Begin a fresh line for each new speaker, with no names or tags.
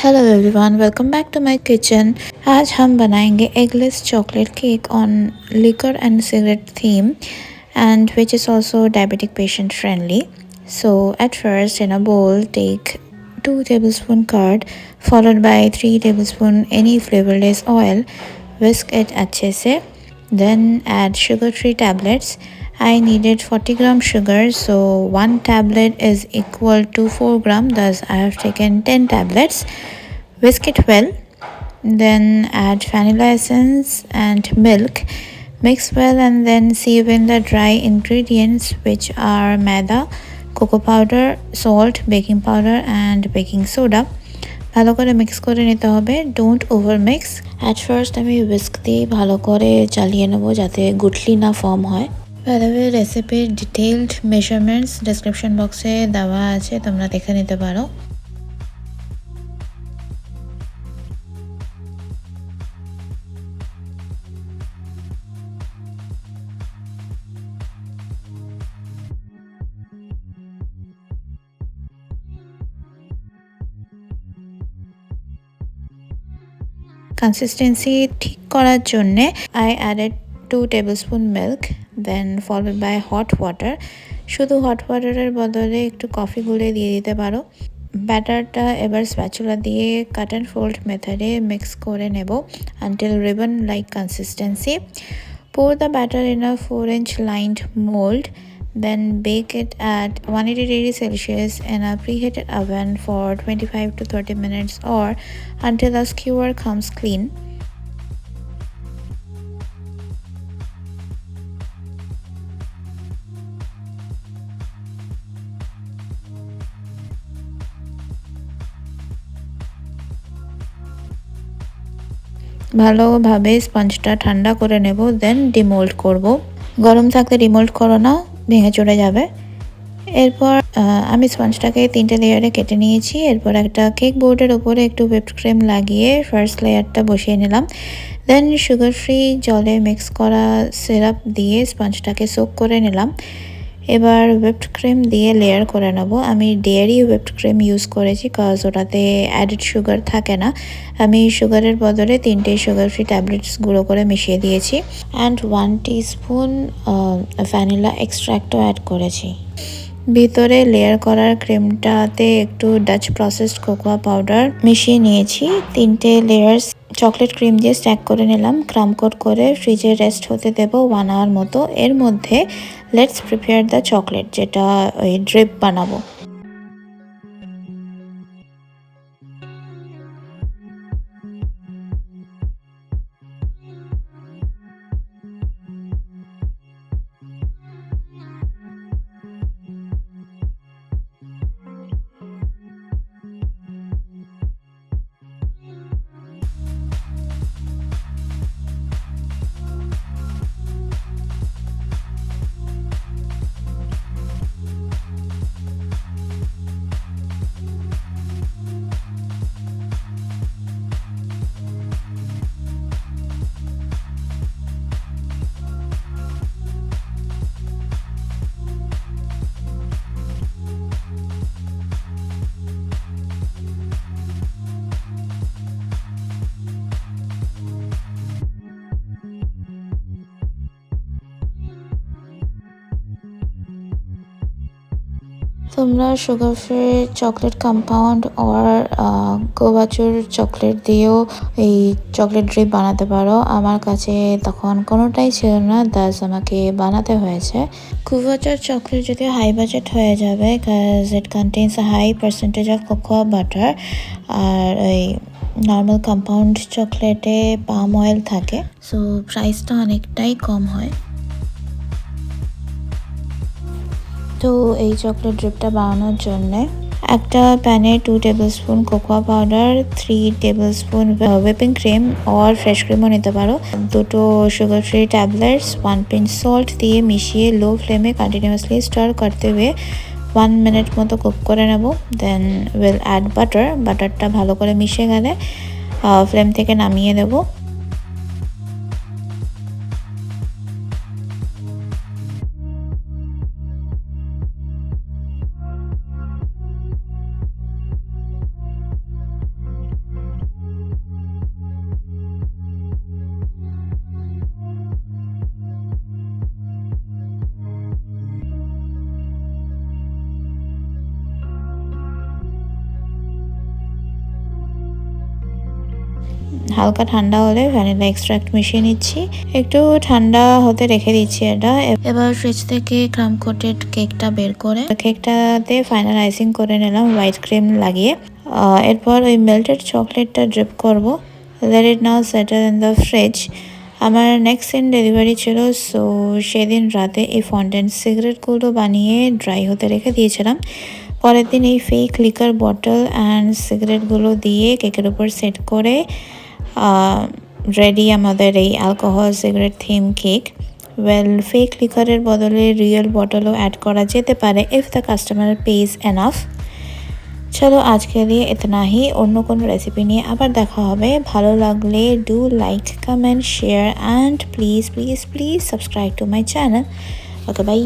Hello everyone, welcome back to my kitchen. आज हम बनाएंगे eggless chocolate cake on liquor and cigarette theme and which is also diabetic patient friendly. So at first in a bowl take 2 tablespoon curd followed by 3 tablespoon any flavorless oil. Whisk it अच्छे से. Then add sugar-free tablets. I needed 40 gram sugar, so 1 tablet is equal to 4 gram, thus I have taken 10 tablets. Whisk it well, then add vanilla essence and milk. Mix well and then sieve in the dry ingredients, which are maida, cocoa powder, salt, baking powder and baking soda. ভালো করে mix করে নিতে হবে, don't over mix. At first আমি whisk দিয়ে ভালো করে চালিয়ে নেবো যাতে গুটলি না ফর্ম হয়। বাই দ্য ওয়ে, রেসিপির ডিটেইলড মেজারমেন্টস ডেসক্রিপশন বক্সে দেওয়া আছে, তোমরা দেখে নিতে পারো। কনসিস্টেন্সি ঠিক করার জন্যে I added 2 tablespoon milk, then followed by hot water. শুধু হট ওয়াটারের বদলে একটু কফি গুলে দিয়ে দিতে পারো। ব্যাটারটা এবার স্প্যাচুলা দিয়ে কাট অ্যান্ড ফোল্ড মেথডে মিক্স করে নেব until ribbon like consistency. Pour the batter in a 4-inch lined mold. Then bake it at 180 degrees Celsius in a preheated oven for 25 to 30 minutes or until the skewer comes clean. ভালোভাবে স্পঞ্জটা ঠান্ডা করে নেব, দেন demould করব। গরম থাকলে demould করো না, ভেঙে চলে যাবে। এরপর আমি স্পঞ্জটাকে 3টে লেয়ারে কেটে নিয়েছি। এরপর একটা কেক বোর্ডের ওপরে একটু হুইপড ক্রিম লাগিয়ে ফার্স্ট লেয়ারটা বসিয়ে নিলাম। দেন সুগার ফ্রি জলে মিক্স করা সিরাপ দিয়ে স্পঞ্জটাকে সোক করে নিলাম। এবার হুইপড ক্রিম দিয়ে লেয়ার করে নেব। আমি ডেয়ারি হুইপড ক্রিম ইউজ করেছি কজ ওটাতে অ্যাডেড সুগার থাকে না। আমি সুগারের বদলে 3টে সুগার ফ্রি ট্যাবলেটস গুঁড়ো করে মিশিয়ে দিয়েছি অ্যান্ড 1 টিস্পুন ভ্যানিলা এক্সট্র্যাক্টও অ্যাড করেছি। ভিতরে লেয়ার করার ক্রিমটাতে একটু ডাচ প্রসেসড কোকোয়া পাউডার মিশিয়ে নিয়েছি। 3টে লেয়ার্স চকলেট ক্রিম দিয়ে স্ট্যাক করে নিলাম। ক্রাম কোট করে ফ্রিজে রেস্ট হতে দেব 1 আওয়ার মতো। এর মধ্যে লেটস প্রিপেয়ার দ্য চকলেট, যেটা ওই ড্রিপ বানাবো। তোমরা sugar free chocolate compound or গোবাচুর চকলেট দিয়েও এই চকলেট ড্রিপ বানাতে পারো। আমার কাছে তখন কোনোটাই ছিল না, দাস আমাকে বানাতে হয়েছে। গোবাচুর চকলেট যদিও হাই বাজেট হয়ে যাবে cause it contains a high percentage of cocoa butter, আর ওই নর্মাল কম্পাউন্ড চকলেটে পাম অয়েল থাকে, সো প্রাইসটা অনেকটাই কম হয়। তো এই চকলেট ড্রিপটা বানানোর জন্যে একটা প্যানে 2 tablespoon cocoa powder, 3 tablespoon whipping cream or fresh ক্রিমও নিতে পারো, 2টো sugar free tablets, 1 pinch salt দিয়ে মিশিয়ে লো ফ্লেমে কন্টিনিউয়াসলি স্টার করতে हुए 1 মিনিট মতো কুক করে নেব। দেন উইল অ্যাড বাটারটা ভালো করে মিশে গেলে ফ্লেম থেকে নামিয়ে দেবো। হালকা ঠান্ডা হলে ভ্যানিলা এক্সট্রাক্ট মিশিয়ে নিচ্ছি, একটু ঠান্ডা হতে রেখে দিচ্ছি এটা। এবার ফ্রিজ থেকে ক্রাম কোটেড কেকটা বের করে কেকটাতে ফাইনাল আইসিং করে নিলাম হোয়াইট ক্রিম লাগিয়ে। এরপর ওই মেল্টেড চকলেটটা ড্রিপ করব। Let it now settle in the fridge. আমার নেক্সট দিন ডেলিভারি ছিল, সো সেদিন রাতে এই ফন্ডেন্ট সিগারেটগুলো বানিয়ে ড্রাই হতে রেখে দিয়েছিলাম। পরের দিন এই ফেক লিকার বটল অ্যান্ড সিগারেটগুলো দিয়ে কেকের উপর সেট করে রেডি আমাদের এই alcohol cigarette theme cake. Well, fake লিকারের বদলে রিয়েল বটলও অ্যাড করা যেতে পারে if the customer pays enough. চলো আজকে দিয়ে ইতনা হি, অন্য কোনো রেসিপি নিয়ে আবার দেখা হবে। ভালো লাগলে do like, comment, share and please please please subscribe to my channel. Okay, by.